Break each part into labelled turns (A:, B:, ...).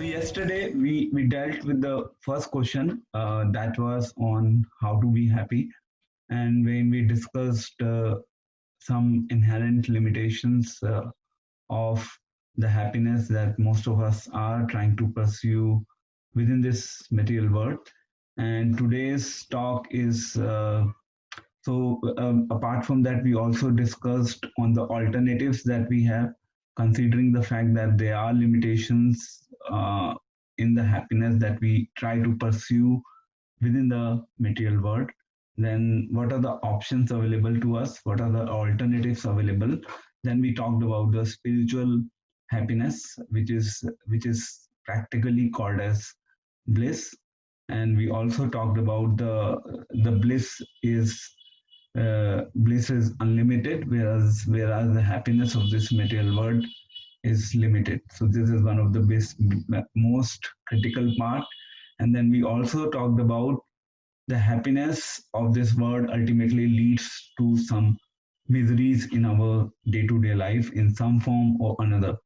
A: So yesterday we dealt with the first question that was on how to be happy, and when we discussed some inherent limitations of the happiness that most of us are trying to pursue within this material world. And today's talk is apart from that, we also discussed on the alternatives that we have, considering the fact that there are limitations in the happiness that we try to pursue within the material world. Then, what are the options available to us? What are the alternatives available? Then we talked about the spiritual happiness, which is practically called as bliss, and we also talked about the bliss is unlimited, whereas the happiness of this material world is limited. So this is one of the most critical part. And then we also talked about the happiness of this world ultimately leads to some miseries in our day-to-day life in some form or another.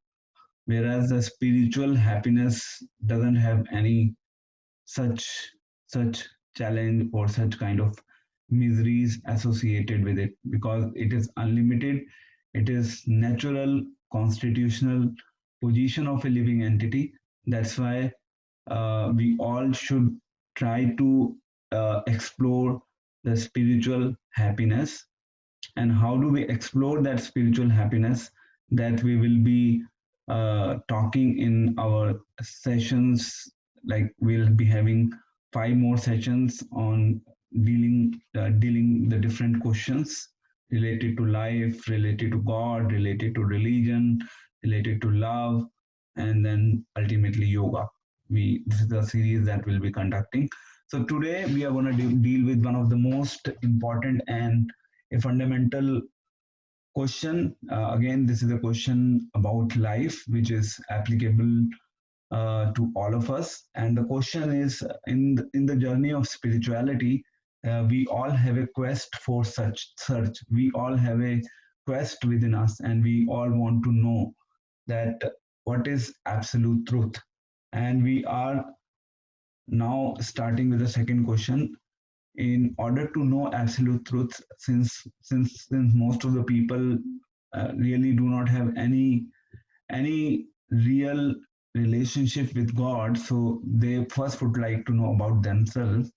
A: Whereas the spiritual happiness doesn't have any such such challenge or such kind of miseries associated with it, because it is unlimited. It is natural constitutional position of a living entity. That's why we all should try to explore the spiritual happiness. And how do we explore that spiritual happiness? That we will be talking in our sessions. Like, we'll be having 5 more sessions on dealing the different questions related to life, related to God, related to religion, related to love, and then ultimately yoga. We This is the series that we'll be conducting. So today we are going to deal with one of the most important and a fundamental question. Again, this is a question about life, which is applicable to all of us. And the question is, in the journey of spirituality, we all have a quest for such search. We all have a quest within us, and we all want to know that what is absolute truth. And we are now starting with the second question. In order to know absolute truth, since most of the people really do not have any real relationship with God, so they first would like to know about themselves.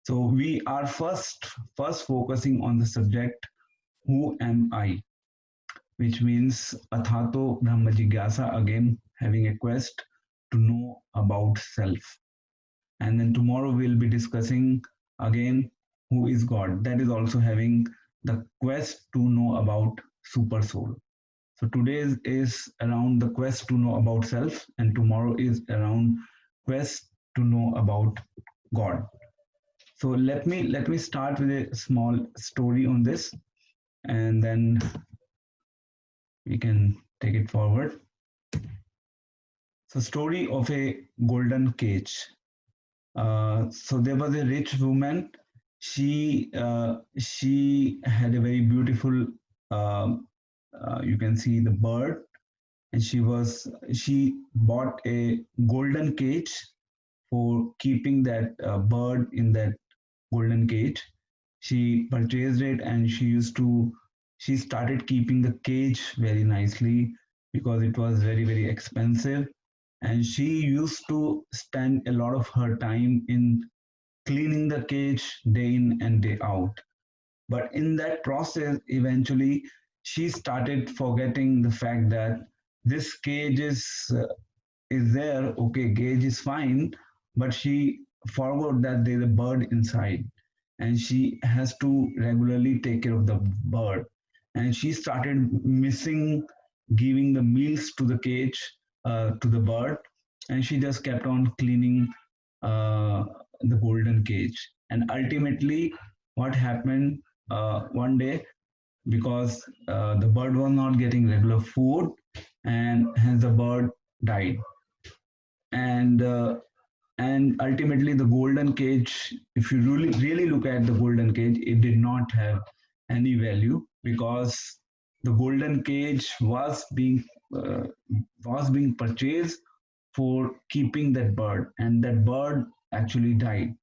A: So we are first focusing on the subject, who am I, which means Athato Brahma Jigyasa, again having a quest to know about self. And then tomorrow we'll be discussing again who is God. That is also having the quest to know about super soul. So today is around the quest to know about self, and tomorrow is around quest to know about God. So let me start with a small story on this, and then we can take it forward. So, story of a golden cage. So there was a rich woman. She had a very beautiful. You can see the bird, and she bought a golden cage for keeping that bird in that golden cage. She purchased it, and she started keeping the cage very nicely, because it was very expensive. And she used to spend a lot of her time in cleaning the cage day in and day out. But in that process, eventually, she started forgetting the fact that this cage is there. Okay, cage is fine, but she forgot that there's a bird inside, and she has to regularly take care of the bird. And she started missing giving the meals to the cage, to the bird, and she just kept on cleaning uh, the golden cage. And ultimately, what happened one day, because the bird was not getting regular food, and hence the bird died. And uh, and ultimately the golden cage, if you really look at the golden cage, it did not have any value, because the golden cage uh, was being purchased for keeping that bird, and that bird actually died.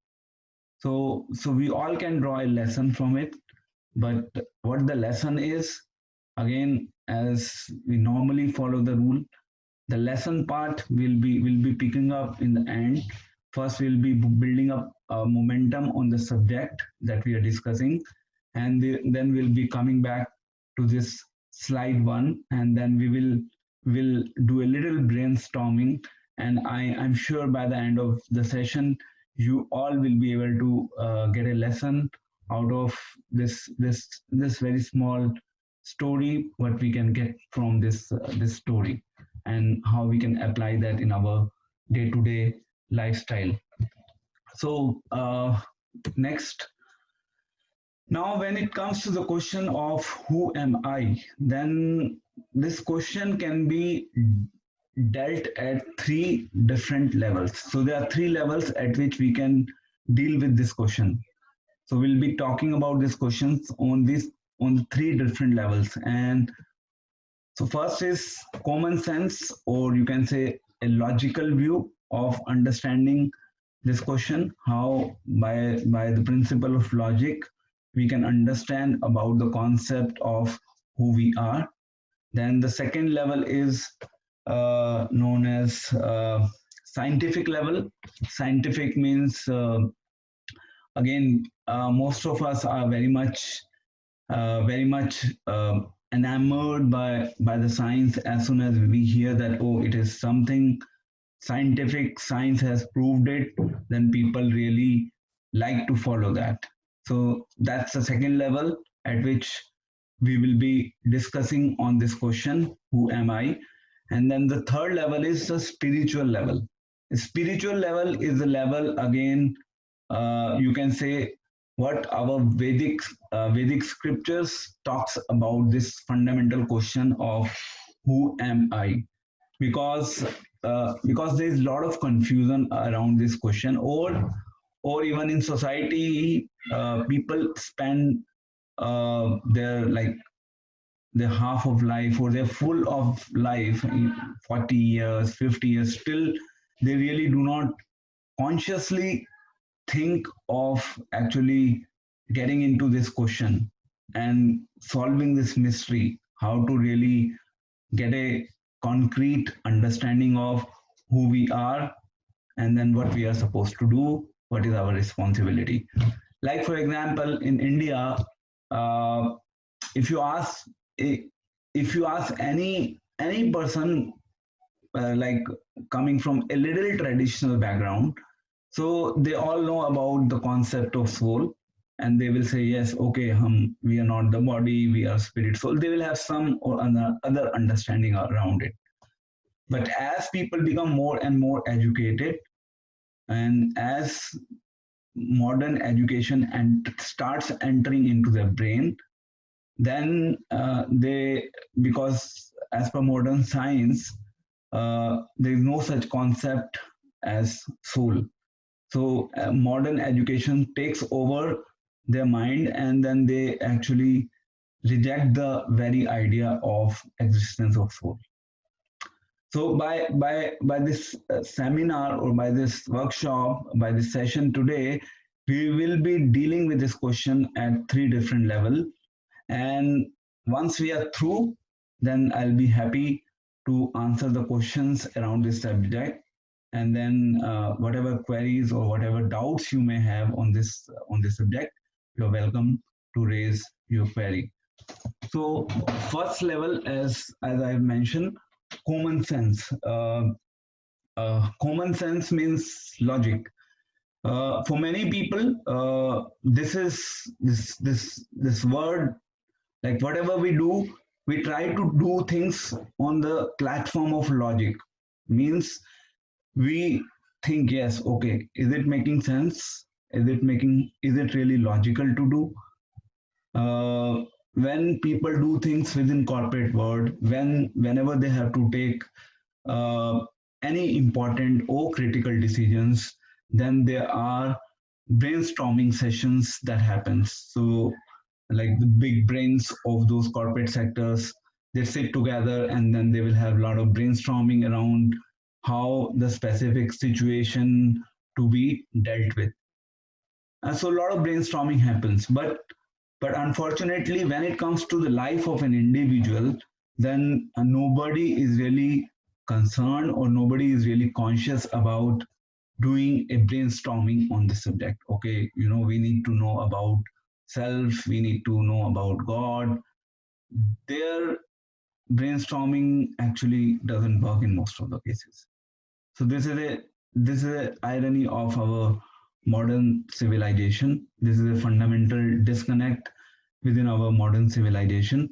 A: So we all can draw a lesson from it. But what the lesson is, again, as we normally follow the rule, the lesson part will be picking up in the end. First we'll be building up momentum on the subject that we are discussing, and then we'll be coming back to this slide one, and then we will do a little brainstorming. And I'm sure by the end of the session you all will be able to get a lesson out of this very small story, what we can get from this story, and how we can apply that in our day-to-day lifestyle. So next, now when it comes to the question of who am I, then this question can be dealt at three different levels. So there are three levels at which we can deal with this question. So we'll be talking about these questions on three different levels. And so first is common sense, or you can say a logical view of understanding this question, how by the principle of logic we can understand about the concept of who we are. Then the second level is known as scientific level. Scientific means, again, most of us are very much enamored by the science. As soon as we hear that, oh, it is something scientific, science has proved it, then people really like to follow that. So that's the second level at which we will be discussing on this question, who am I? And then the third level is the spiritual level. The spiritual level is the level, again, you can say, what our Vedic scriptures talks about this fundamental question of who am I, because there is a lot of confusion around this question, or even in society, people spend their half of life, or their full of life, 40 years, 50 years, still they really do not consciously think of actually getting into this question and solving this mystery, how to really get a concrete understanding of who we are, and then what we are supposed to do, what is our responsibility. Like for example, in India, uh, if you ask if you ask any person, like coming from a little traditional background, so they all know about the concept of soul, and they will say, yes, okay, we are not the body, we are spirit, soul. They will have some or other understanding around it. But as people become more and more educated, and as modern education and starts entering into their brain, then they, because as per modern science, there is no such concept as soul. So modern education takes over their mind, and then they actually reject the very idea of existence of soul. So by this seminar, or by this workshop, by this session today, we will be dealing with this question at three different levels. And once we are through, then I'll be happy to answer the questions around this subject. And then whatever queries or whatever doubts you may have on this subject, you're welcome to raise your query. So first level, as I've mentioned, common sense. Common sense means logic. For many people, this word, like whatever we do, we try to do things on the platform of logic. Means we think, yes, okay, is it making sense? Is it really logical to do? When people do things within corporate world, whenever they have to take uh, any important or critical decisions, then there are brainstorming sessions that happens. So like the big brains of those corporate sectors, they sit together, and then they will have a lot of brainstorming around how the specific situation to be dealt with. So a lot of brainstorming happens, but unfortunately, when it comes to the life of an individual, then nobody is really concerned or nobody is really conscious about doing a brainstorming on the subject. Okay, we need to know about self, we need to know about God. Their brainstorming actually doesn't work in most of the cases. So this is a irony of our modern civilization. This is a fundamental disconnect within our modern civilization.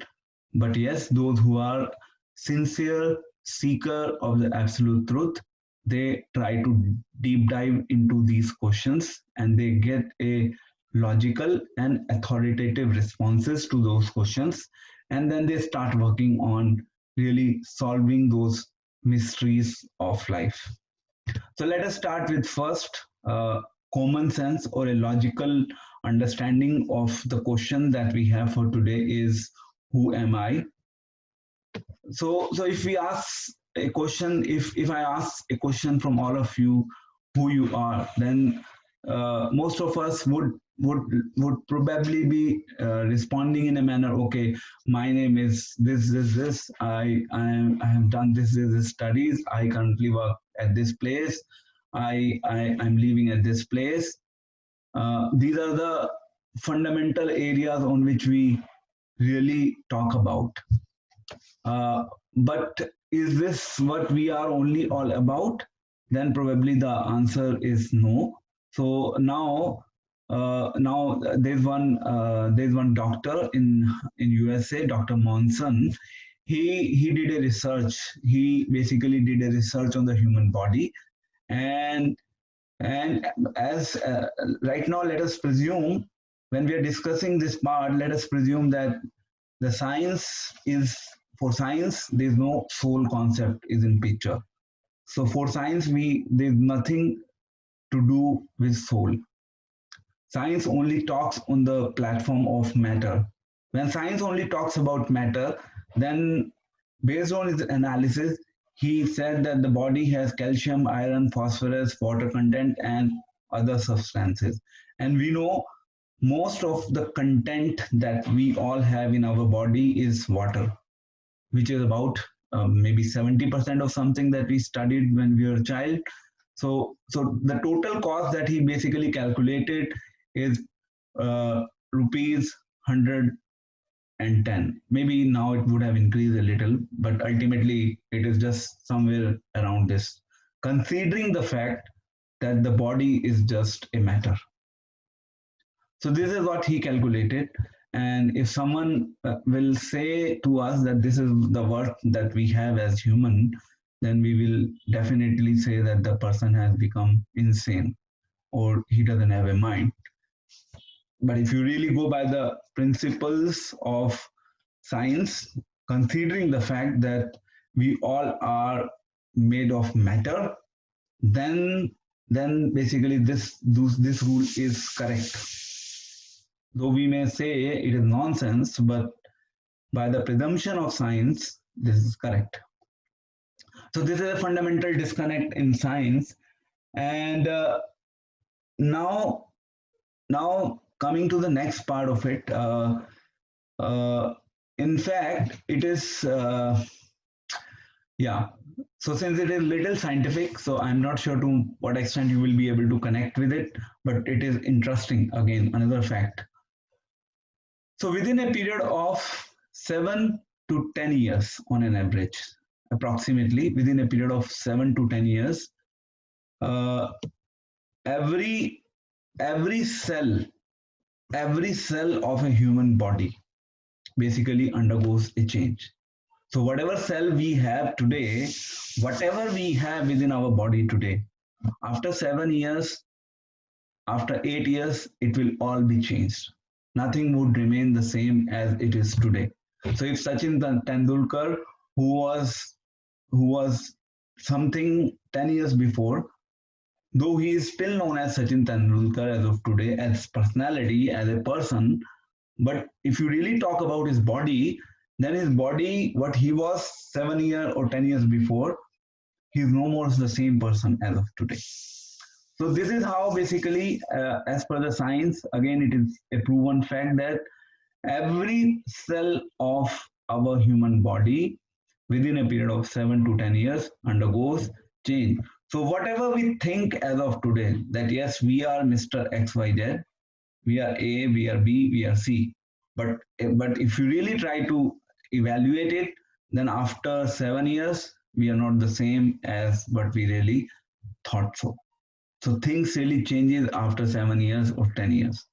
A: But yes, those who are sincere seeker of the absolute truth, they try to deep dive into these questions and they get a logical and authoritative responses to those questions. And then they start working on really solving those mysteries of life. So let us start with first common sense or a logical understanding of the question that we have for today is who am I? So if we ask a question, if I ask a question from all of you, who you are, then most of us would would probably be responding in a manner, okay, my name is this, I have done this studies, I currently work at this place, I'm living at this place. These are the fundamental areas on which we really talk about. But is this what we are only all about? Then probably the answer is no. So now there's one doctor in USA, Dr. Monson. He did a research. He basically did a research on the human body, and and as right now, let us presume when we are discussing this part, let us presume that the science is for science there's no soul concept is in picture. So for science there's nothing to do with soul. Science only talks on the platform of matter. When science only talks about matter, then based on his analysis, he said that the body has calcium, iron, phosphorus, water content, and other substances. And we know most of the content that we all have in our body is water, which is about maybe 70% of something that we studied when we were a child. So the total cost that he basically calculated is rupees 110. Maybe now it would have increased a little, but ultimately it is just somewhere around this, considering the fact that the body is just a matter. So this is what he calculated. And if someone will say to us that this is the worth that we have as human, then we will definitely say that the person has become insane or he doesn't have a mind. But if you really go by the principles of science, considering the fact that we all are made of matter, then basically this rule is correct. Though we may say it is nonsense, but by the presumption of science, this is correct. So this is a fundamental disconnect in science. And now coming to the next part of it, in fact, it is, yeah. So since it is little scientific, so I'm not sure to what extent you will be able to connect with it, but it is interesting. Again, another fact. So within a period of 7 to 10 years on an average, approximately within a period of 7 to 10 years, uh, every cell of a human body basically undergoes a change. So whatever cell we have today, whatever we have within our body today, after 7 years, after 8 years, it will all be changed. Nothing would remain the same as it is today. So if Sachin Tendulkar, who was something 10 years before, though he is still known as Sachin Tendulkar as of today, as personality, as a person, but if you really talk about his body, then his body, what he was 7 years or 10 years before, he's no more the same person as of today. So this is how basically, as per the science, again, it is a proven fact that every cell of our human body within a period of 7 to 10 years undergoes change. So whatever we think as of today, that yes, we are Mr. XYZ, we are A, we are B, we are C. But if you really try to evaluate it, then after 7 years, we are not the same as what we really thought so. So things really changes after 7 years or 10 years.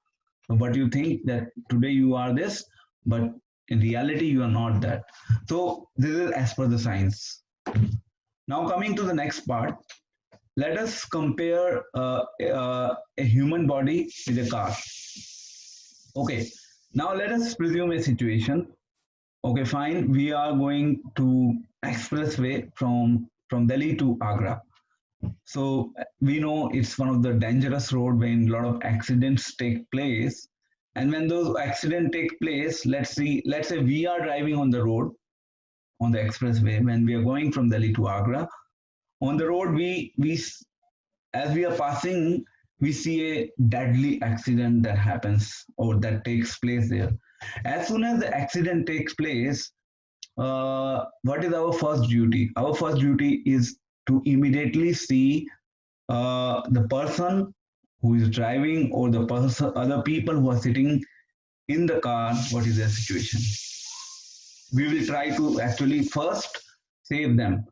A: So what you think that today you are this, but in reality you are not that. So this is as per the science. Now coming to the next part, let us compare a human body with a car. Okay, now let us presume a situation. Okay, fine. We are going to expressway from Delhi to Agra. So we know it's one of the dangerous road when a lot of accidents take place. And when those accidents take place, let's say we are driving on the road, on the expressway, when we are going from Delhi to Agra. On the road, we as we are passing, we see a deadly accident that happens or that takes place there. As soon as the accident takes place, what is our first duty? Our first duty is to immediately see the person who is driving or the person, other people who are sitting in the car, what is their situation. We will try to actually first save them.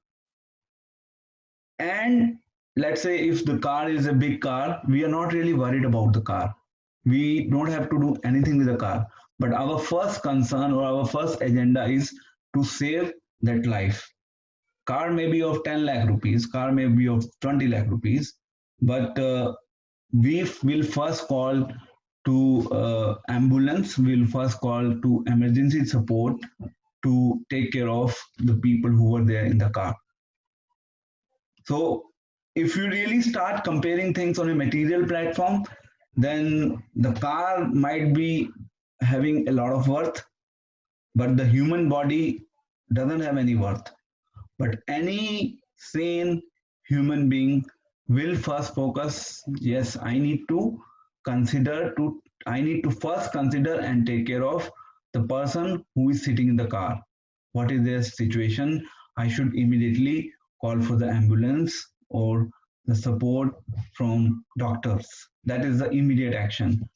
A: And let's say if the car is a big car, we are not really worried about the car. We don't have to do anything with the car. But our first concern or our first agenda is to save that life. Car may be of 10 lakh rupees, car may be of 20 lakh rupees, but we will first call to ambulance, we'll first call to emergency support to take care of the people who were there in the car. So if you really start comparing things on a material platform, then the car might be having a lot of worth, but the human body doesn't have any worth. But any sane human being will first focus, yes, I need to first consider and take care of the person who is sitting in the car. What is their situation? I should immediately call for the ambulance or the support from doctors. That is the immediate action.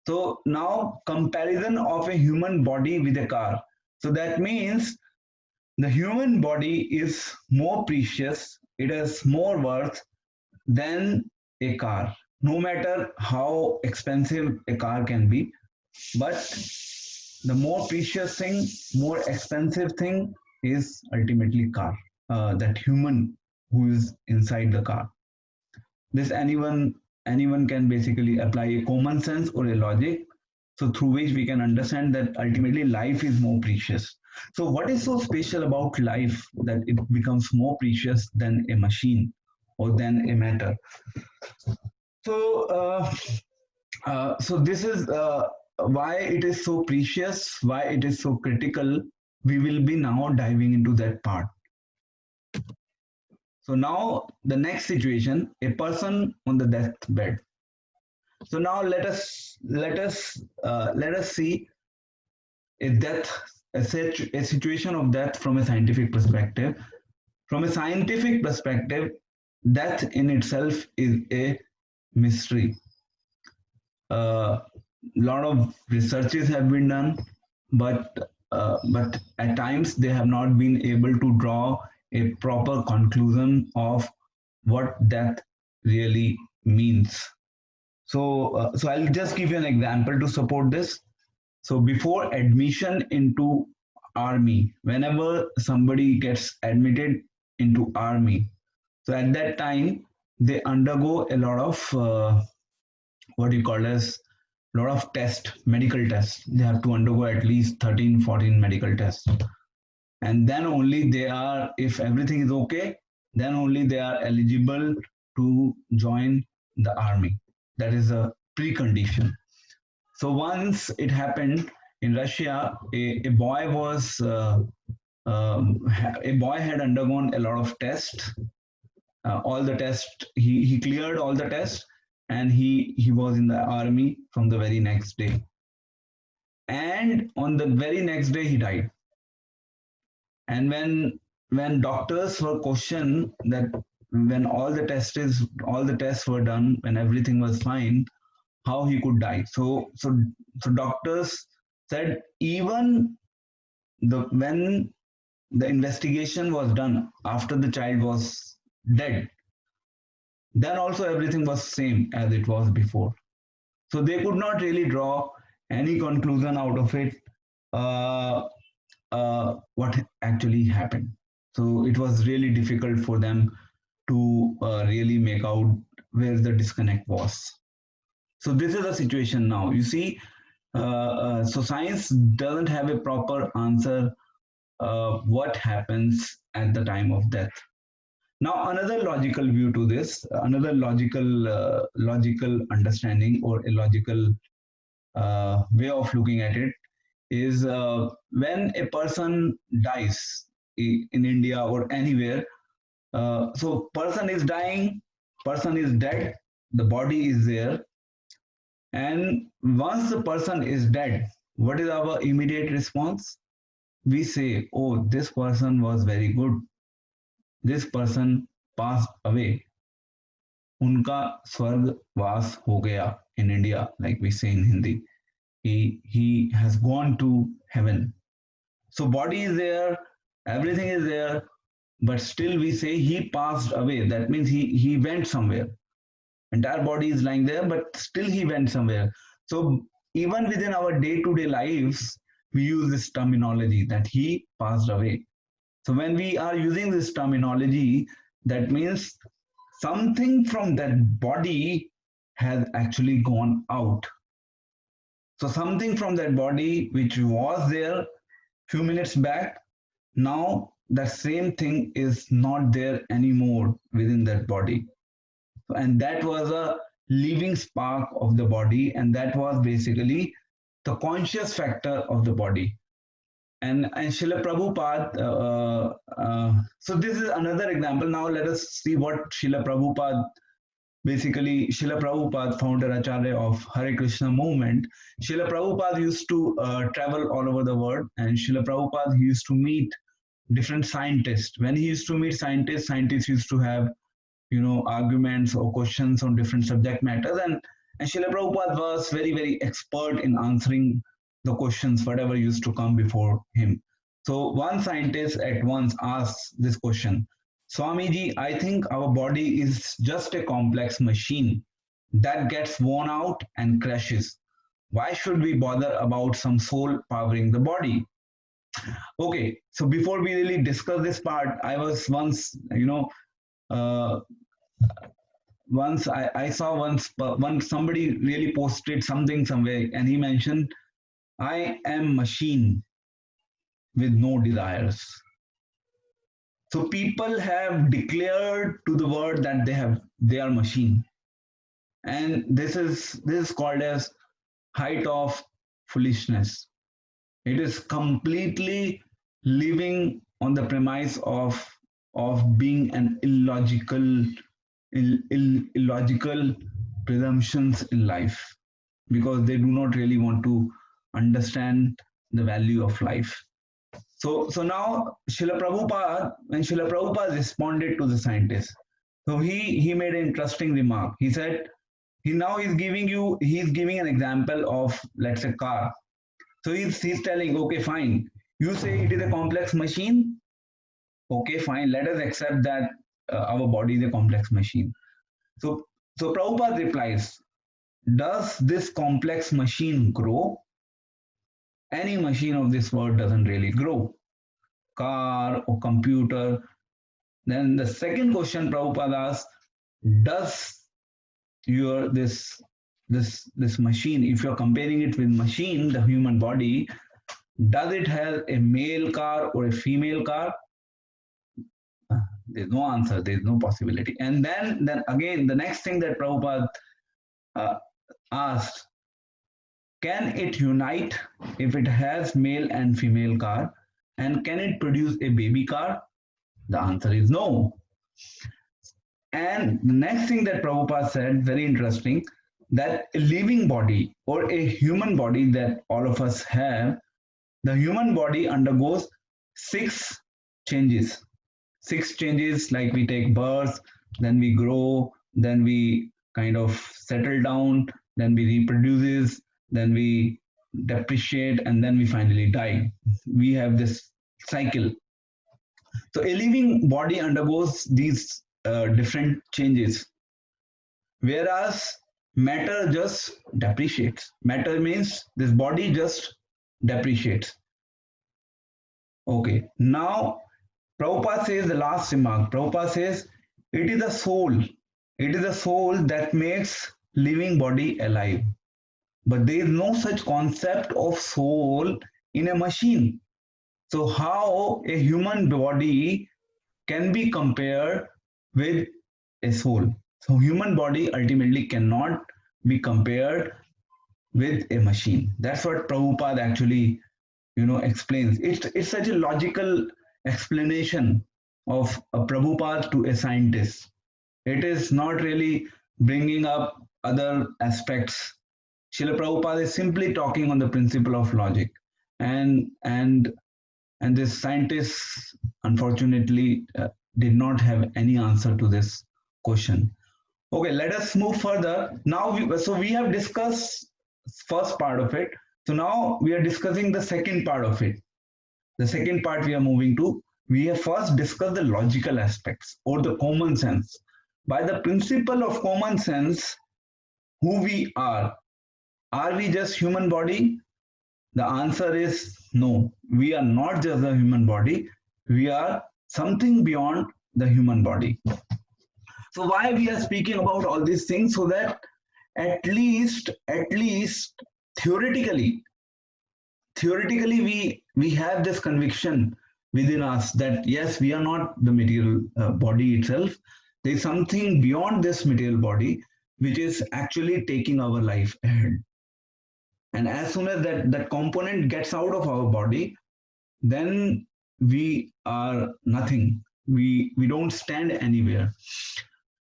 A: So now comparison of a human body with a car. So that means the human body is more precious, it has more worth than a car, no matter how expensive a car can be. But the more precious thing, more expensive thing is ultimately car, that human who is inside the car. This anyone can basically apply a common sense or a logic, so through which we can understand that ultimately life is more precious. So what is so special about life that it becomes more precious than a machine or than a matter? So so this is why it is so precious, why it is so critical. We will be now diving into that part. So now the next situation, a person on the deathbed. So now let us see a death, a situation of death from a scientific perspective. From a scientific perspective, death in itself is a mystery. A lot of researches have been done, but at times they have not been able to draw a proper conclusion of what death really means. So I'll just give you an example to support this. So before admission into army, whenever somebody gets admitted into army, so at that time they undergo a lot of what you call as lot of tests, medical tests. They have to undergo at least 13, 14 medical tests. And then only they are, if everything is okay, then only they are eligible to join the army. That is a precondition. So once it happened in Russia, a boy was a boy had undergone a lot of tests, all the tests. He cleared all the tests, and he was in the army from the very next day. And on the very next day, he died. And when doctors were questioned that when all the tests were done, when everything was fine, how he could die. So doctors said even when the investigation was done after the child was dead, then also everything was same as it was before. So they could not really draw any conclusion out of it, uh, what actually happened. So it was really difficult for them to really make out where the disconnect was. So this is the situation now. You see, so science doesn't have a proper answer what happens at the time of death. Now, another logical view to this, another logical understanding or a logical way of looking at it is when a person dies in India or anywhere. So person is dying, person is dead, the body is there, and once the person is dead, what is our immediate response? We say, "Oh, this person was very good. This person passed away. उनका स्वर्गवास हो गया." In India, like we say in Hindi, he has gone to heaven. So body is there, everything is there, but still we say he passed away. That means he went somewhere. Entire body is lying there, but still he went somewhere. So even within our day-to-day lives, we use this terminology that he passed away. So when we are using this terminology, that means something from that body has actually gone out. So something from that body which was there few minutes back, now that same thing is not there anymore within that body. And that was a living spark of the body, and that was basically the conscious factor of the body. And Srila Prabhupada, so this is another example. Now let us see what Srila Prabhupada, basically Srila Prabhupada, founder Acharya of Hare Krishna movement. Srila Prabhupada used to travel all over the world, and Srila Prabhupada he used to meet different scientists. When he used to meet scientists, scientists used to have arguments or questions on different subject matters, and Srila Prabhupada was very, very expert in answering the questions, whatever used to come before him. So one scientist at once asked this question, Swamiji, I think our body is just a complex machine that gets worn out and crashes. Why should we bother about some soul powering the body? Okay, so before we really discuss this part, I was once, uh, I saw once somebody really posted something somewhere, and he mentioned, I am machine with no desires. So people have declared to the world that they are machine, and this is called as height of foolishness. It is completely living on the premise of being an illogical presumptions in life, because they do not really want to understand the value of life. So now when Srila Prabhupada responded to the scientist, so he made an interesting remark. He said he's giving an example of, let's say, car. So he's telling, okay, fine. You say it is a complex machine. Okay, fine. Let us accept that our body is a complex machine. So so Prabhupada replies, does this complex machine grow? Any machine of this world doesn't really grow. Car or computer. Then the second question Prabhupada asks, does your this machine, if you're comparing it with machine, the human body, does it have a male car or a female car? There's no answer, there's no possibility. And then again, the next thing that Prabhupada uh, asked, can it unite if it has male and female car? And can it produce a baby car? The answer is no. And the next thing that Prabhupada said, very interesting, that a living body or a human body that all of us have, the human body undergoes six changes. Six changes, like we take birth, then we grow, then we kind of settle down, then we reproduces, then we depreciate, and then we finally die. We have this cycle. So a living body undergoes these different changes, whereas matter just depreciates. Matter means this body just depreciates. Okay, now Prabhupada says the last remark. Prabhupada says it is the soul. It is the soul that makes living body alive. But there is no such concept of soul in a machine. So how a human body can be compared with a soul? So human body ultimately cannot be compared with a machine. That's what Prabhupada actually, explains. It's such a logical explanation of a Prabhupada to a scientist. It is not really bringing up other aspects. Srila Prabhupada is simply talking on the principle of logic, and and and this scientists unfortunately did not have any answer to this question. Okay, let us move further. Now, we have discussed first part of it. So now we are discussing the second part of it. The second part we are moving to. We have first discussed the logical aspects or the common sense. By the principle of common sense, who we are we just human body? The answer is no. We are not just a human body. We are something beyond the human body. So why we are speaking about all these things? So that at least theoretically, we have this conviction within us that yes, we are not the material body itself. There is something beyond this material body which is actually taking our life ahead. And as soon as that component gets out of our body, then we are nothing. We don't stand anywhere.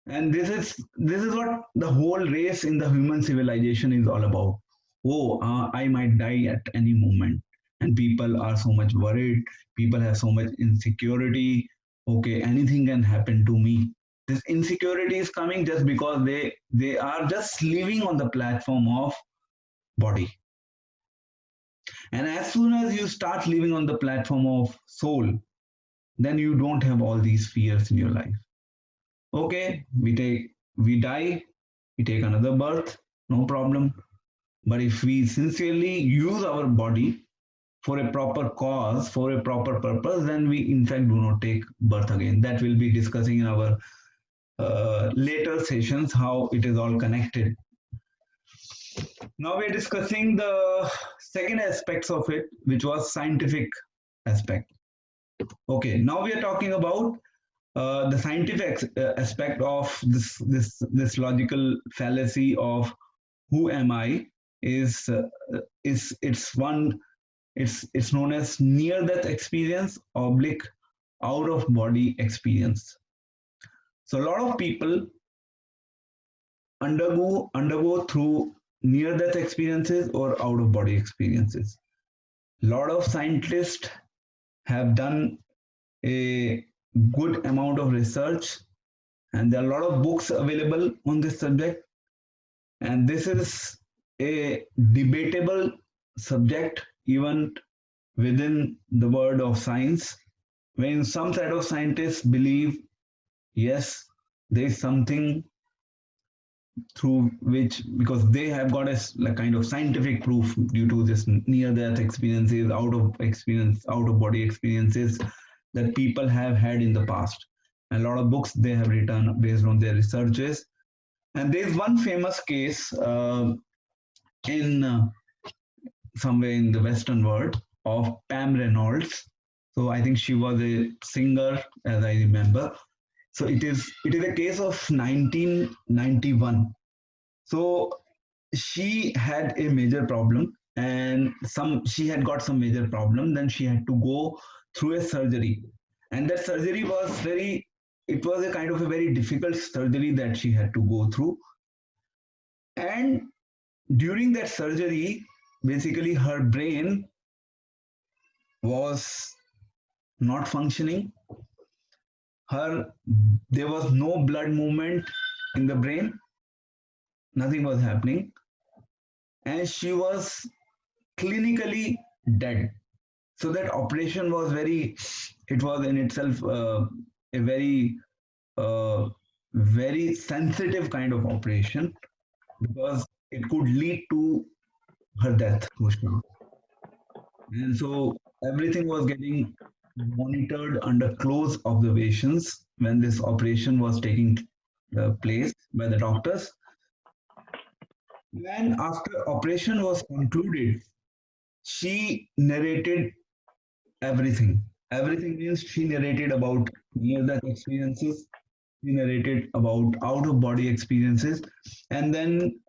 A: And this is what the whole race in the human civilization is all about. Oh, I might die at any moment, and people are so much worried. People have so much insecurity. Okay, anything can happen to me. This insecurity is coming just because they are just living on the platform of body. And as soon as you start living on the platform of soul, then you don't have all these fears in your life. Okay, we die, we take another birth, no problem. But if we sincerely use our body for a proper cause, for a proper purpose, then we in fact do not take birth again. That we'll be discussing in our later sessions, how it is all connected. Now we're discussing the second aspects of it, which was scientific aspect. Okay, now we are talking about the scientific aspect of this logical fallacy of who am I is it's known as near death experience oblique out of body experience. So a lot of people undergo through near death experiences or out of body experiences. A lot of scientists have done a good amount of research, and there are a lot of books available on this subject, and this is a debatable subject even within the world of science, when some set of scientists believe yes, there is something through which, because they have got a kind of scientific proof due to this near death experiences, out of body experiences that people have had in the past. And a lot of books they have written based on their researches. And there's one famous case in somewhere in the Western world of Pam Reynolds. So I think she was a singer, as I remember. So it is a case of 1991. So she had a major problem, and she had got some major problem. Then she had to go through a surgery, and that surgery was very it was a kind of a very difficult surgery that she had to go through. And during that surgery, basically her brain was not functioning. Her There was no blood movement in the brain, nothing was happening, and she was clinically dead. So that operation was it was in itself a uh, very sensitive kind of operation, because it could lead to her death. And so everything was getting monitored under close observations when this operation was taking place by the doctors. When after operation was concluded, she narrated everything. Everything means she narrated about near-death experiences, she narrated about out-of-body experiences, and then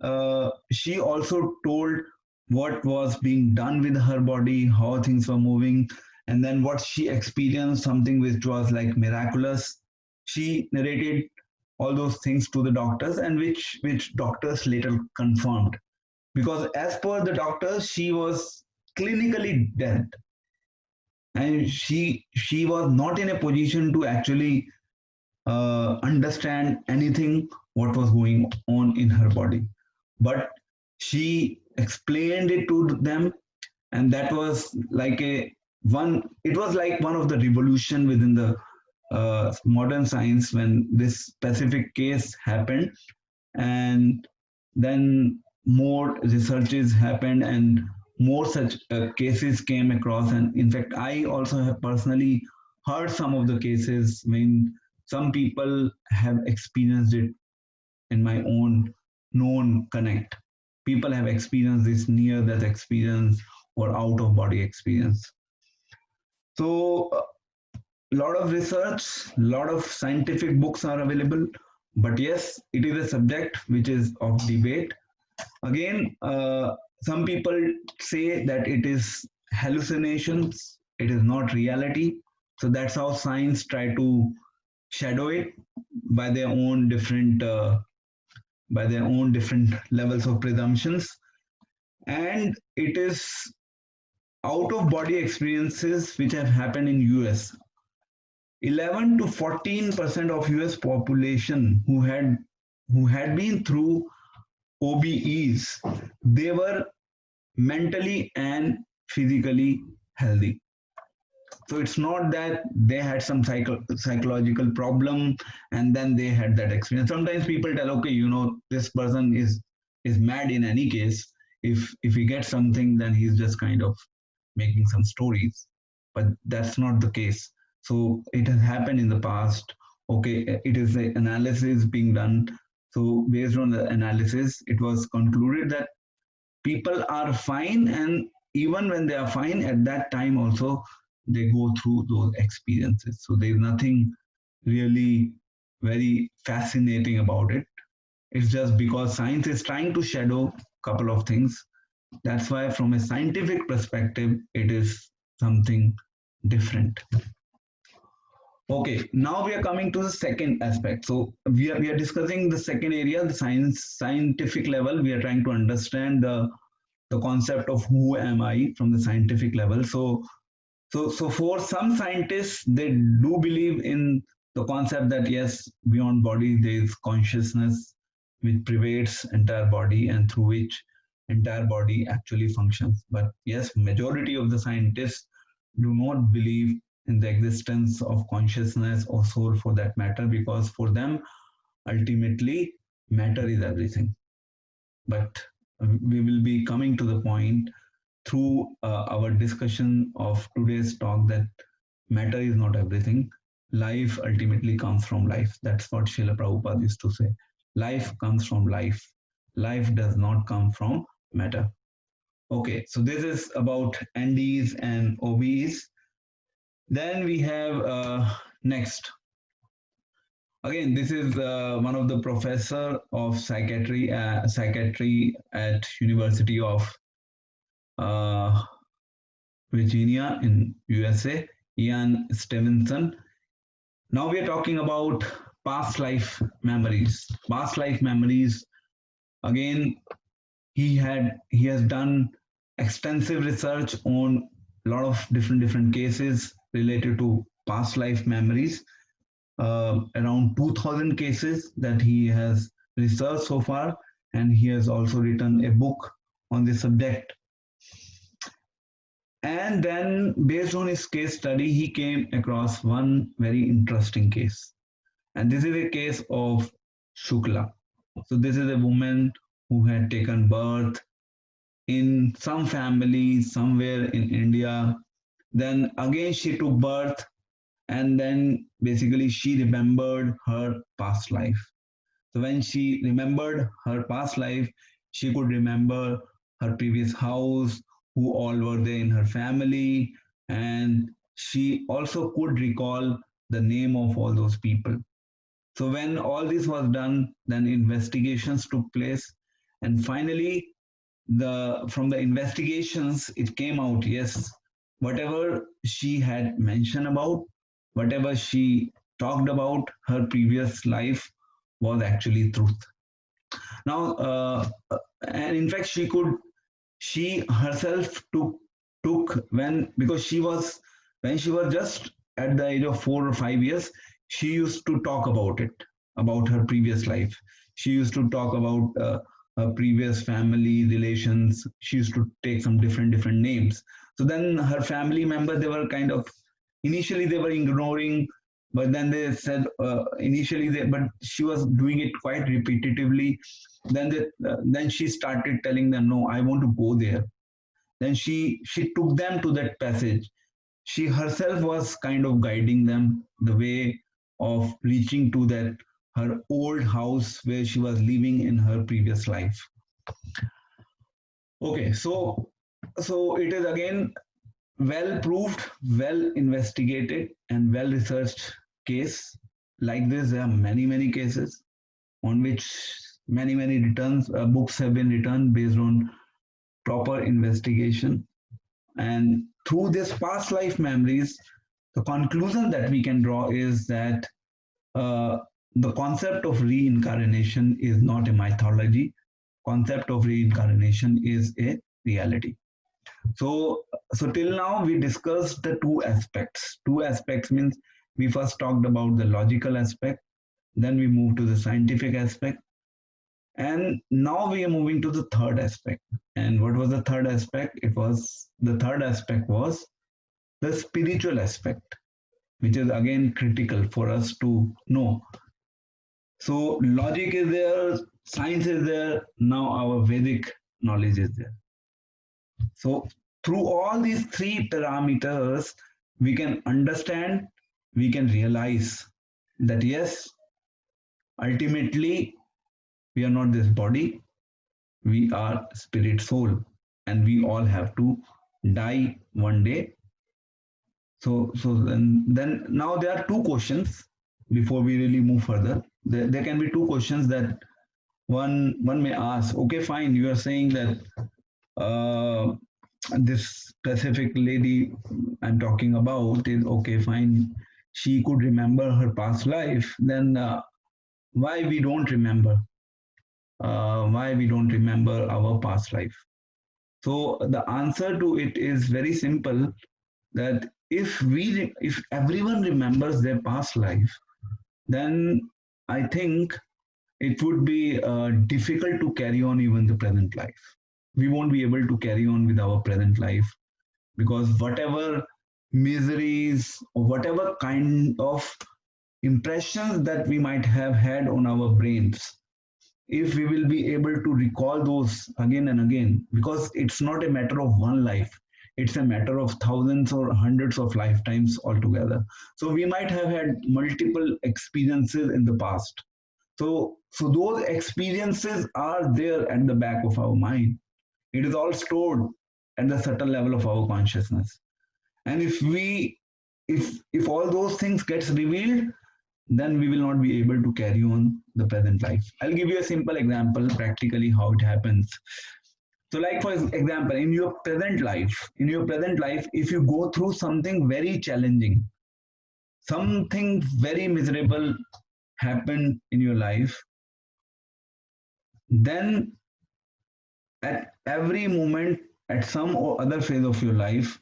A: she also told what was being done with her body, how things were moving, and then what she experienced, something which was like miraculous. She narrated all those things to the doctors, and which doctors later confirmed, because as per the doctors, she was clinically dead, and she was not in a position to actually understand anything what was going on in her body. But she explained it to them, and that was like a one. It was like one of the revolution within the modern science when this specific case happened. And then more researches happened, and more such cases came across. And in fact, I also have personally heard some of the cases when some people have experienced it in my own known connect. People have experienced this near death experience or out of body experience. So a lot of research, lot of scientific books are available, but yes, it is a subject which is of debate. Again, some people say that it is hallucinations, it is not reality. So that's how science try to shadow it by their own different levels of presumptions. And it is out of body experiences which have happened in US. 11 to 14% of US population who had been through OBEs, they were mentally and physically healthy. So it's not that they had some psychological problem and then they had that experience. Sometimes people tell, okay, this person is mad in any case. If he gets something, then he's just kind of making some stories. But that's not the case. So it has happened in the past. Okay, it is the analysis being done. So based on the analysis, it was concluded that people are fine, and even when they are fine, at that time also they go through those experiences. So there's nothing really very fascinating about it. It's just because science is trying to shadow a couple of things. That's why from a scientific perspective it is something different. Okay, now we are coming to the second aspect. So we are discussing the second area, the scientific level. We are trying to understand the concept of who am I from the scientific level. So for some scientists, they do believe in the concept that yes, beyond body there is consciousness which pervades entire body and through which entire body actually functions. But yes, majority of the scientists do not believe in the existence of consciousness or soul for that matter, because for them, ultimately, matter is everything. But we will be coming to the point through our discussion of today's talk that matter is not everything. Life ultimately comes from life. That's what Srila Prabhupada used to say. Life comes from life. Life does not come from matter. Okay, so this is about NDs and OBs. Then we have next. Again, this is one of the professor of psychiatry at University of uh, Virginia in USA, Ian Stevenson. Now we are talking about past life memories. Past life memories. Again, he has done extensive research on a lot of different cases related to past life memories. Around 2000 cases that he has researched so far, and he has also written a book on the subject. And then, based on his case study, he came across one very interesting case. And this is a case of Shukla. So, this is a woman who had taken birth in some family somewhere in India. Then again, she took birth, and then basically she remembered her past life. So, when she remembered her past life, she could remember her previous house, who all were there in her family, and she also could recall the name of all those people. So, when all this was done, then investigations took place, and finally, the from the investigations, it came out yes, whatever she had mentioned about, whatever she talked about her previous life was actually truth. Now, and in fact, she herself took when because she was when she was just at the age of 4 or 5 years, she used to talk about it, about her previous life. She used to talk about her previous family relations. She used to take some different names. So then her family members, they were kind of initially they were ignoring, but then they said initially they but she was doing it quite repetitively. Then she started telling them, no, I want to go there. Then she took them to that passage. She herself was kind of guiding them the way of reaching to that her old house where she was living in her previous life. Okay, so it is again well proved, well investigated, and well researched case. Like this, there are many cases on which many returns books have been written based on proper investigation. And through this past life memories, the conclusion that we can draw is that uh, the concept of reincarnation is not a mythology. Concept of reincarnation is a reality. So, so till now we discussed the two aspects. Two aspects means we first talked about the logical aspect, then we moved to the scientific aspect, and now we are moving to the third aspect. And what was the third aspect? The third aspect was the spiritual aspect, which is again critical for us to know. So logic is there, science is there, now our Vedic knowledge is there. So through all these three parameters, we can understand, we can realize that yes, ultimately we are not this body, we are spirit soul, and we all have to die one day. So then now there are two questions before we really move further. There can be two questions that one may ask. Okay, fine, you are saying that uh, this specific lady I'm talking about is okay, fine. She could remember her past life. Then why we don't remember? Why we don't remember our past life? So the answer to it is very simple. That if everyone remembers their past life, then I think it would be difficult to carry on even the present life. We won't be able to carry on with our present life because whatever miseries or whatever kind of impressions that we might have had on our brains, if we will be able to recall those again and again, because it's not a matter of one life, it's a matter of thousands or hundreds of lifetimes altogether. So we might have had multiple experiences in the past. So those experiences are there at the back of our mind. It is all stored at the subtle level of our consciousness. And if all those things gets revealed, then we will not be able to carry on the present life. I'll give you a simple example practically how it happens. So like for example, in your present life, if you go through something very challenging, something very miserable happened in your life, then at every moment, at some or other phase of your life,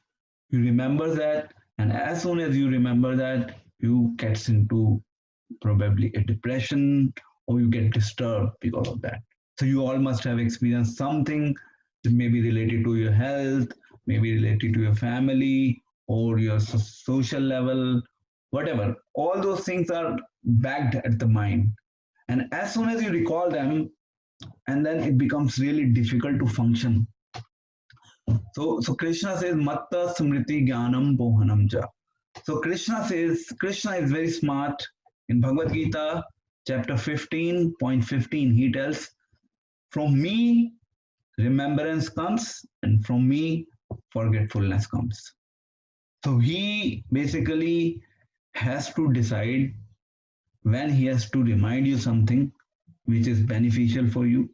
A: you remember that, and as soon as you remember that, you gets into probably a depression, or you get disturbed because of that. So you all must have experienced something that may be related to your health, maybe related to your family or your social level, whatever. All those things are backed at the mind. And as soon as you recall them, and then it becomes really difficult to function. So Krishna says, Matta Smriti Jnanam Pohanam Ja. So Krishna says, Krishna is very smart. In Bhagavad Gita, chapter 15.15, he tells, from me remembrance comes, and from me forgetfulness comes. So he basically has to decide when he has to remind you something which is beneficial for you,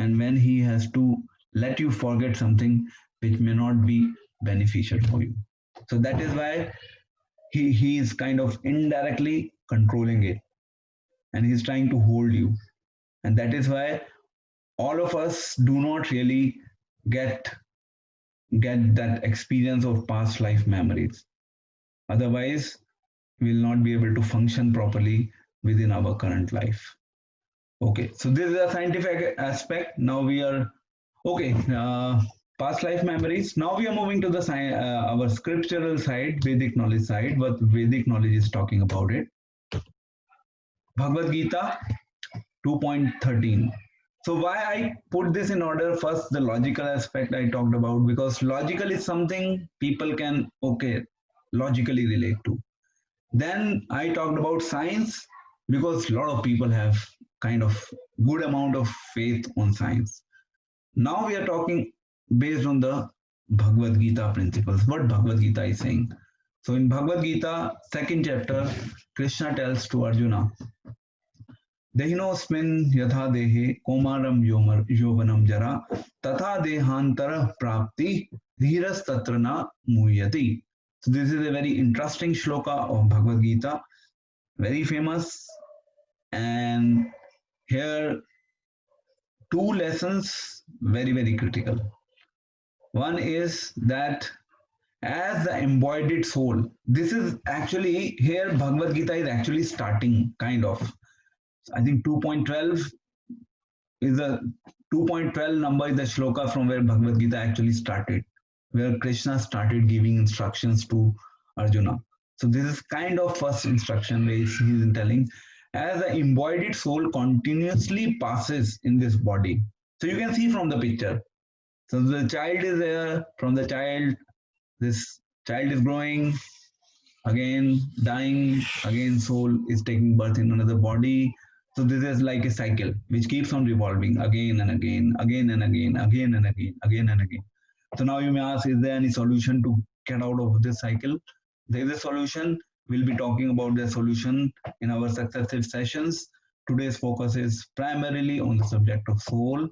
A: and when he has to let you forget something which may not be beneficial for you. So that is why he is kind of indirectly controlling it, and he's trying to hold you. And that is why all of us do not really get get that experience of past life memories. Otherwise, we will not be able to function properly within our current life. Okay, so this is a scientific aspect. Now we are okay. Past life memories. Now we are moving to the our scriptural side, Vedic knowledge side. What Vedic knowledge is talking about it. Bhagavad Gita 2.13. So why I put this in order? First, the logical aspect I talked about, because logical is something people can logically relate to. Then I talked about science, because a lot of people have kind of good amount of faith on science. Now we are talking based on the Bhagavad Gita principles, what Bhagavad Gita is saying. So in Bhagavad Gita, second chapter, Krishna tells to Arjuna, Dehinosmin yatha dehe komaram yovanam jara tatha dehantara prapti dhiras tatrana muyati. So this is a very interesting shloka of Bhagavad Gita, very famous. And here two lessons very, very critical. One is that as the embodied soul, this is actually here Bhagavad Gita is actually starting kind of. I think 2.12 is a 2.12 number is the shloka from where Bhagavad Gita actually started, where Krishna started giving instructions to Arjuna. So this is kind of first instruction where he's telling, as the embodied soul continuously passes in this body. So you can see from the picture. So the child is there, from the child, this child is growing, again dying, again soul is taking birth in another body. So this is like a cycle which keeps on revolving again and again, again and again, again and again, again and again. So now you may ask, is there any solution to get out of this cycle? There is a solution. We'll be talking about the solution in our successive sessions. Today's focus is primarily on the subject of soul.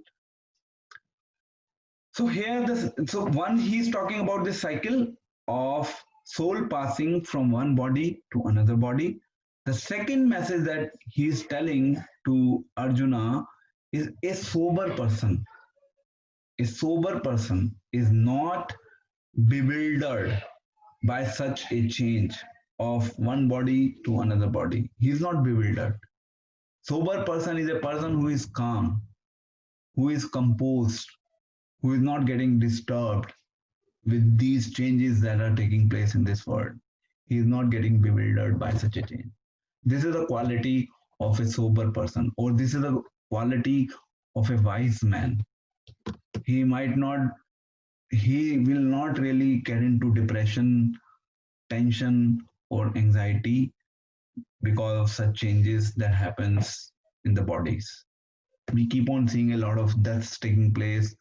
A: So here, so one, he's talking about this cycle of soul passing from one body to another body. The second message that he's telling to Arjuna is a sober person. A sober person is not bewildered by such a change of one body to another body. He is not bewildered. Sober person is a person who is calm, who is composed, who is not getting disturbed with these changes that are taking place in this world. He is not getting bewildered by such a change. This is the quality of a sober person, or this is the quality of a wise man. He might not, he will not really get into depression, tension, or anxiety because of such changes that happens in the bodies. We keep on seeing a lot of deaths taking place.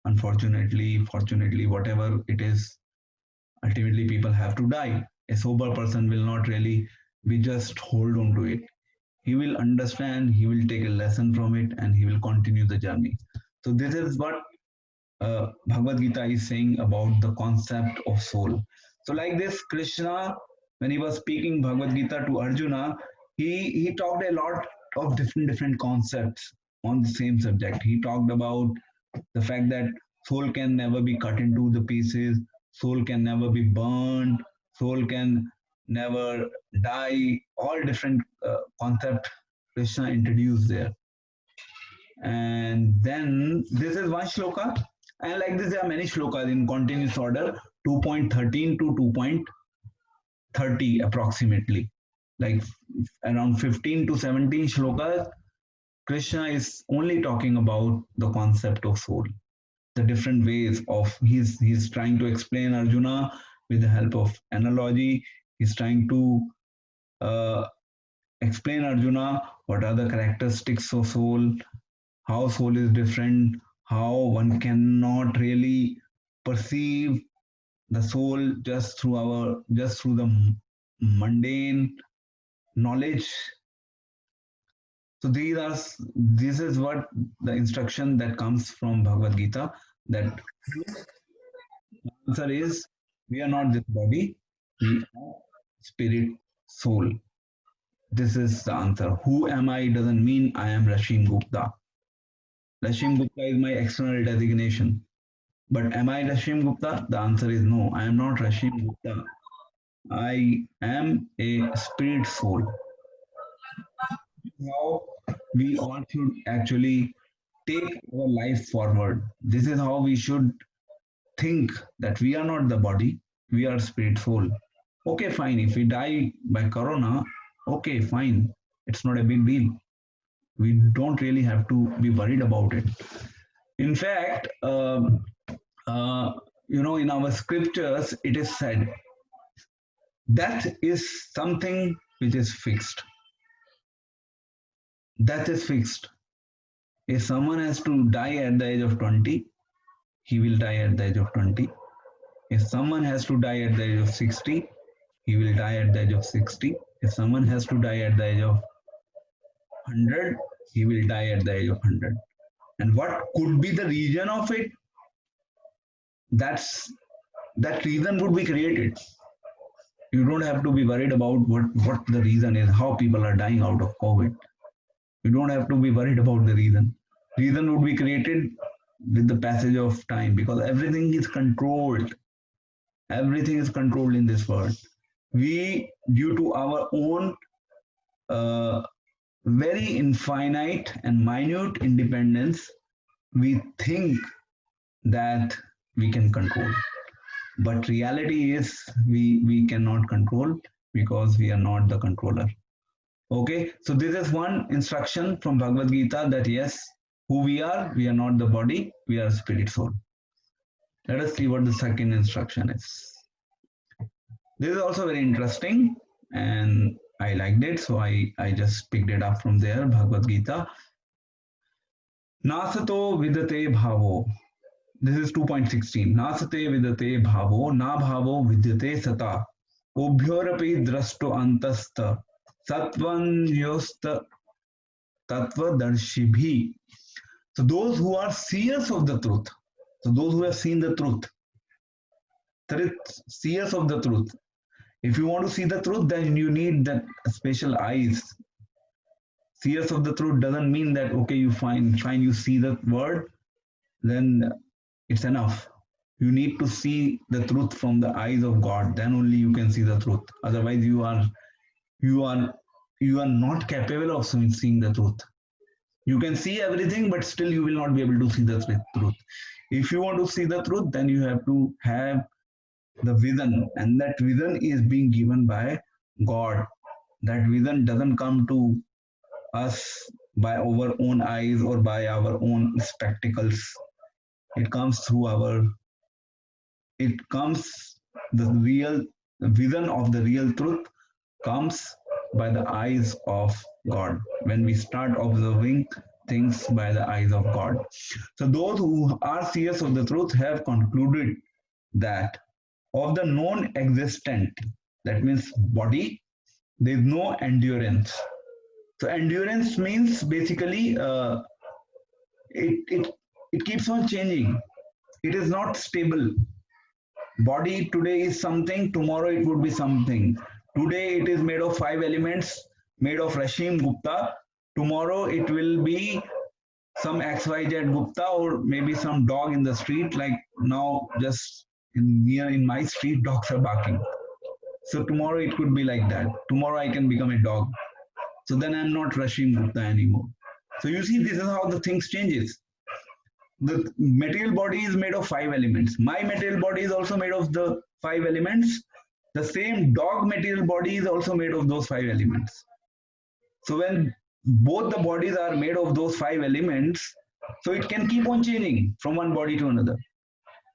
A: Unfortunately, fortunately, whatever it is, ultimately people have to die. A sober person will not really be just hold on to it. He will understand, he will take a lesson from it, and he will continue the journey. So this is what Bhagavad Gita is saying about the concept of soul. So like this, Krishna when he was speaking Bhagavad-Gita to Arjuna, he talked a lot of different concepts on the same subject. He talked about the fact that soul can never be cut into the pieces, soul can never be burned, soul can never die. All different concept Krishna introduced there. And then this is one shloka, and like this there are many shlokas in continuous order, 2.13 to 2.30 approximately, like around 15 to 17 shlokas. Krishna is only talking about the concept of soul, the different ways of he's trying to explain Arjuna with the help of analogy. He's trying to uh, explain Arjuna what are the characteristics of soul, how soul is different, how one cannot really perceive the soul just through the mundane knowledge. So this is what the instruction that comes from Bhagavad Gita, that the answer is we are not this body, we are spirit, soul. This is the answer. Who am I doesn't mean I am Rashim Gupta. Rashim Gupta is my external designation. But am I Rashim Gupta? The answer is no. I am not Rashim Gupta. I am a spirit soul. How we all should actually take our life forward. This is how we should think, that we are not the body, we are spirit soul. Okay, fine. If we die by corona, okay, fine. It's not a big deal. We don't really have to be worried about it. In fact, uh, in our scriptures, it is said death is something which is fixed. Death is fixed. If someone has to die at the age of 20, he will die at the age of 20. If someone has to die at the age of 60, he will die at the age of 60. If someone has to die at the age of 100, he will die at the age of 100. And what could be the reason of it? That reason would be created. You don't have to be worried about what the reason is, how people are dying out of COVID. You don't have to be worried about the reason. Reason would be created with the passage of time, because everything is controlled. Everything is controlled in this world. We, due to our own very infinite and minute independence, we think that we can control. But reality is we cannot control, because we are not the controller. Okay, so this is one instruction from Bhagavad Gita, that yes, who we are not the body, we are spirit soul. Let us see what the second instruction is. This is also very interesting and I liked it, so I just picked it up from there. Bhagavad Gita. Nasato vidate bhavo. This is 2.16. Nasate vidate bhavo, na bhavo vidyate sata. Obhyorapi drasto antasta. Satvan yosta tattva darshibhi. So those who are seers of the truth, so those who have seen the truth, seers of the truth. If you want to see the truth, then you need that special eyes. Seers of the truth doesn't mean that okay, you you see the word, then it's enough. You need to see the truth from the eyes of God. Then only you can see the truth. Otherwise, you are not capable of seeing the truth. You can see everything, but still you will not be able to see the truth. If you want to see the truth, then you have to have the vision, and that vision is being given by God. That vision doesn't come to us by our own eyes or by our own spectacles. It comes through the real vision of the real truth comes by the eyes of God, when we start observing things by the eyes of God. So those who are seers of the truth have concluded that of the known existent, that means body, there is no endurance. So endurance means basically it keeps on changing. It is not stable. Body today is something, tomorrow it would be something. Today it is made of 5 elements, made of Rashim Gupta. Tomorrow it will be some XYZ Gupta, or maybe some dog in the street. Like now, just in my street, dogs are barking. So tomorrow it could be like that. Tomorrow I can become a dog. So then I'm not Rashim Gupta anymore. So you see, this is how the things changes. The material body is made of 5 elements. My material body is also made of the 5 elements. The same dog material body is also made of those 5 elements. So when both the bodies are made of those 5 elements, so it can keep on changing from one body to another.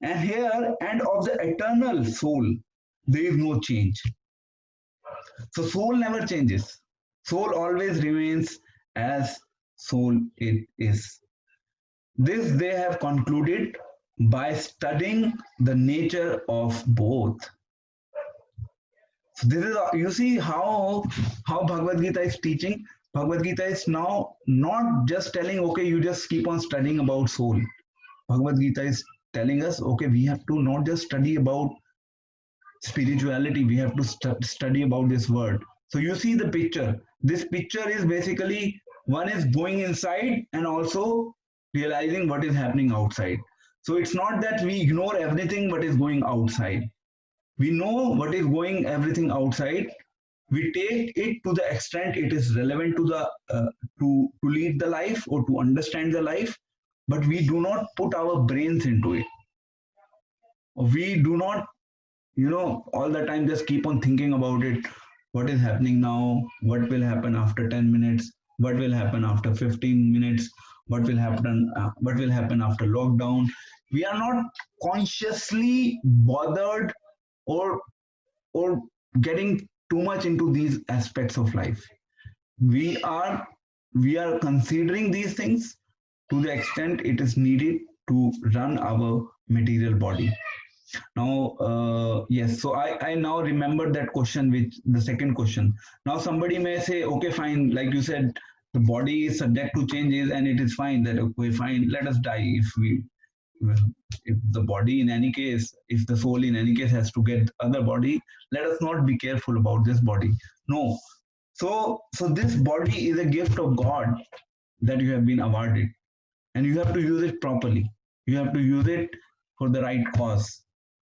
A: And here, and of the eternal soul, there is no change. So soul never changes. Soul always remains as soul it is. This they have concluded by studying the nature of both. So this is, you see how Bhagavad-Gita is teaching. Bhagavad-Gita is now not just telling, okay, you just keep on studying about soul. Bhagavad-Gita is telling us, okay, we have to not just study about spirituality, we have to study about this word. So you see the picture. This picture is basically, one is going inside and also realizing what is happening outside. So it's not that we ignore everything what is going outside. We know what is going everything outside. We take it to the extent it is relevant to the to lead the life or to understand the life, but we do not put our brains into it. We do not, all the time just keep on thinking about it. What is happening now? What will happen after 10 minutes? What will happen after 15 minutes? What will happen? What will happen after lockdown? We are not consciously bothered or getting too much into these aspects of life. We are considering these things to the extent it is needed to run our material body. Now, yes, so I now remember that question, which the second question. Now, somebody may say, okay, fine, like you said, the body is subject to changes and it is fine that, okay, fine, let us die. If the body in any case, if the soul in any case has to get other body, let us not be careful about this body. No. So this body is a gift of God that you have been awarded, and you have to use it properly. You have to use it for the right cause.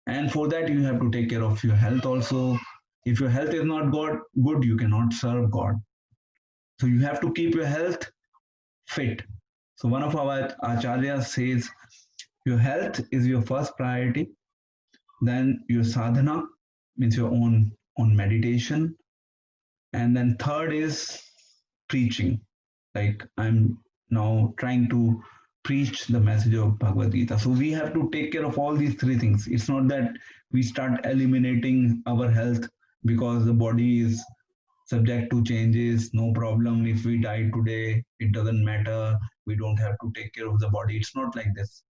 A: And for that, you have to take care of your health also. If your health is not good, you cannot serve God. So you have to keep your health fit. So one of our acharyas says, your health is your first priority. Then your sadhana, means your own meditation. And then third is preaching. Like I'm now trying to preach the message of Bhagavad Gita. So we have to take care of all these three things. It's not that we start eliminating our health because the body is subject to changes. No problem. If we die today, it doesn't matter. We don't have to take care of the body. It's not like this.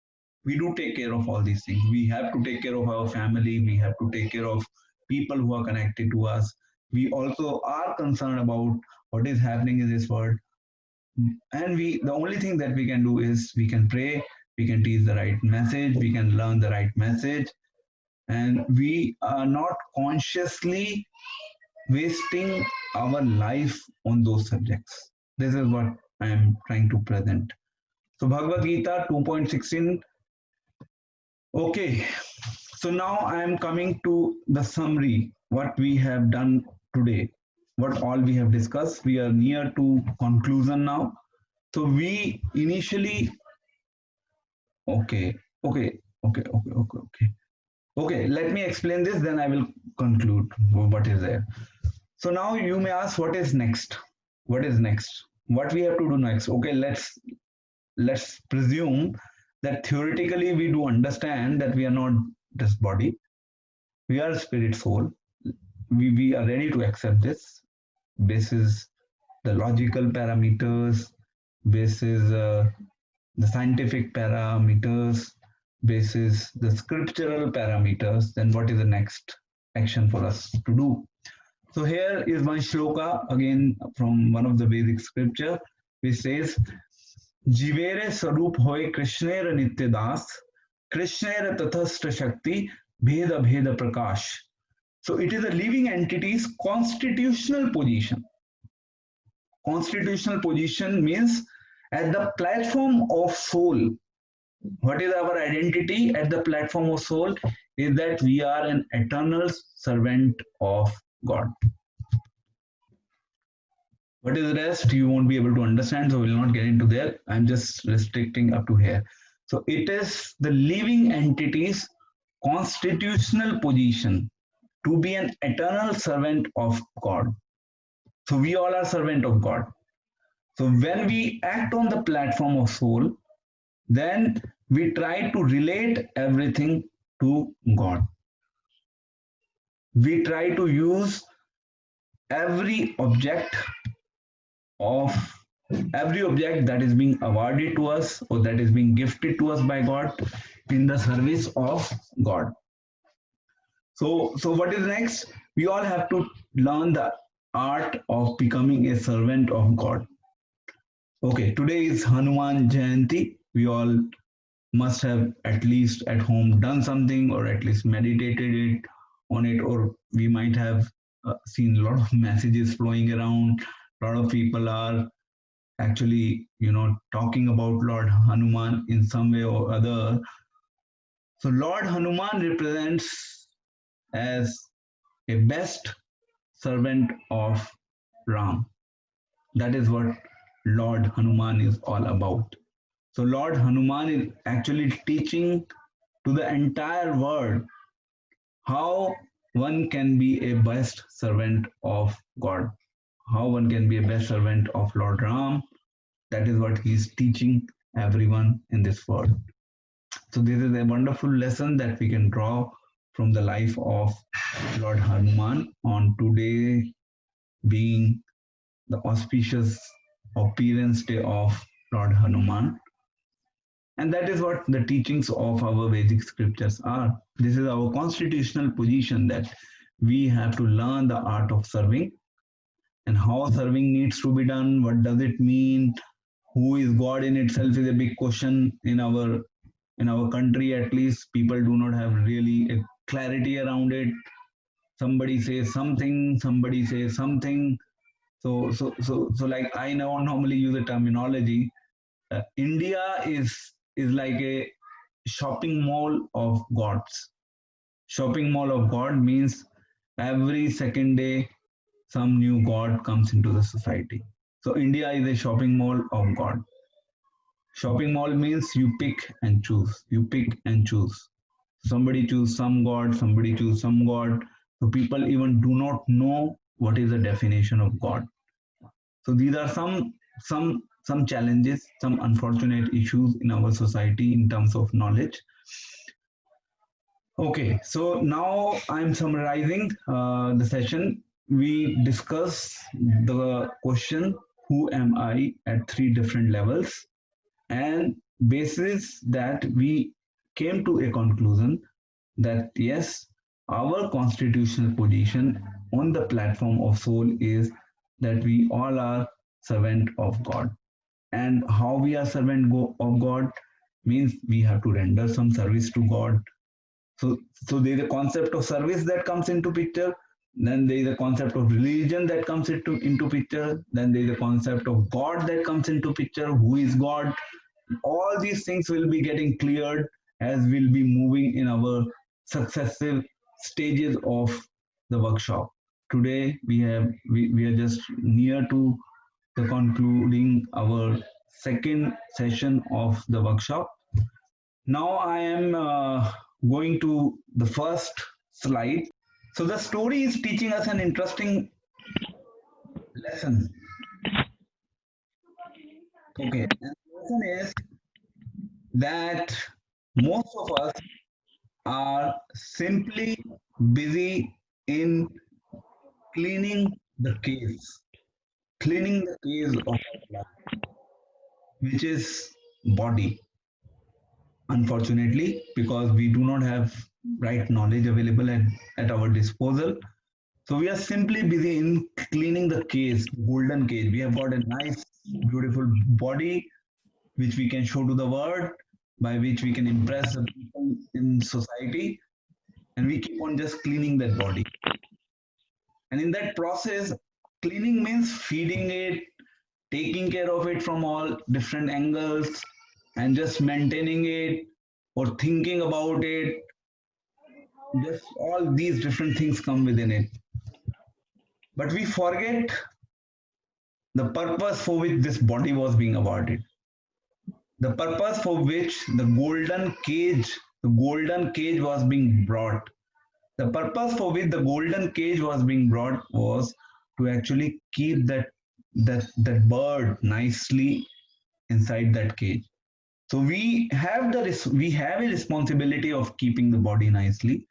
A: We do take care of all these things. We have to take care of our family. We have to take care of people who are connected to us. We also are concerned about what is happening in this world. And the only thing that we can do is we can pray, we can teach the right message, we can learn the right message, and we are not consciously wasting our life on those subjects. This is what I am trying to present. So Bhagavad Gita 2.16. Okay, so now I am coming to the summary, what we have done today, what all we have discussed. We are near to conclusion now. So we initially, okay, let me explain this, then I will conclude what is there. So now you may ask, what is next? What is next? What we have to do next? Okay, let's presume that theoretically we do understand that we are not this body. We are spirit soul. We are ready to accept this. This is the logical parameters, basis the scientific parameters, basis the scriptural parameters. Then what is the next action for us to do? So here is one shloka again from one of the Vedic scripture, which says, Jivere sarup hoy Krishnera nitya das, Krishnera tathastra shakti bheda bheda prakash. So it is a living entity's constitutional position. Constitutional position means at the platform of soul. What is our identity at the platform of soul? Is that we are an eternal servant of God. What is the rest? You won't be able to understand, so we'll not get into there. I'm just restricting up to here. So it is the living entity's constitutional position to be an eternal servant of God. So we all are servant of God. So when we act on the platform of soul, then we try to relate everything to God. We try to use every object of every object that is being awarded to us or that is being gifted to us by God in the service of God. So what is next? We all have to learn the art of becoming a servant of God. Okay, today is Hanuman Jayanti. We all must have at least at home done something or at least meditated it on it, or we might have seen a lot of messages flowing around. A lot of people are actually, talking about Lord Hanuman in some way or other. So Lord Hanuman represents as a best servant of Ram. That is what Lord Hanuman is all about. So Lord Hanuman is actually teaching to the entire world how one can be a best servant of God, how one can be a best servant of Lord Ram. That is what he is teaching everyone in this world. So this is a wonderful lesson that we can draw from the life of Lord Hanuman on today being the auspicious appearance day of Lord Hanuman. And that is what the teachings of our Vedic scriptures are. This is our constitutional position that we have to learn the art of serving and how serving needs to be done. What does it mean? Who is God in itself is a big question in our country. At least people do not have really a clarity around it. Somebody says something, somebody says something. So like I now normally use a terminology. India is like a shopping mall of gods. Shopping mall of God means every second day some new god comes into the society. So India is a shopping mall of God. Shopping mall means you pick and choose. You pick and choose. Somebody choose some god, somebody choose some god. So people even do not know what is the definition of God. So these are some challenges, some unfortunate issues in our society in terms of knowledge. Okay, so now I'm summarizing the session. We discuss the question, who am I, at three different levels, and basis that we came to a conclusion that yes, our constitutional position on the platform of soul is that we all are servant of God. And how we are servant of God means we have to render some service to God. So there's a concept of service that comes into picture. Then there is a concept of religion that comes into picture. Then there is a concept of God that comes into picture. Who is God? All these things will be getting cleared as we'll be moving in our successive stages of the workshop. Today we are just near to the concluding our second session of the workshop. Now I am going to the first slide. So the story is teaching us an interesting lesson. Okay, and the lesson is that most of us are simply busy in cleaning the case, cleaning the case of life, which is body. Unfortunately, because we do not have right knowledge available at our disposal. So we are simply busy in cleaning the case, golden cage. We have got a nice, beautiful body which we can show to the world, by which we can impress the people in society, and we keep on just cleaning that body. And in that process, cleaning means feeding it, taking care of it from all different angles, and just maintaining it or thinking about it. Just all these different things come within it. But we forget the purpose for which this body was being awarded. The purpose for which the golden cage was being brought. The purpose for which the golden cage was being brought was to actually keep that bird nicely inside that cage. So we have a responsibility of keeping the body nicely,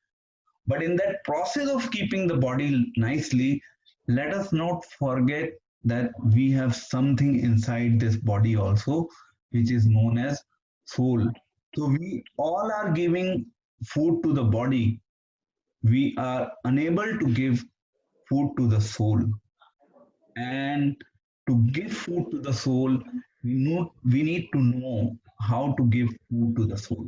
A: but in that process of keeping the body nicely, let us not forget that we have something inside this body also, which is known as soul. So we all are giving food to the body. We are unable to give food to the soul. And to give food to the soul, we need to know how to give food to the soul.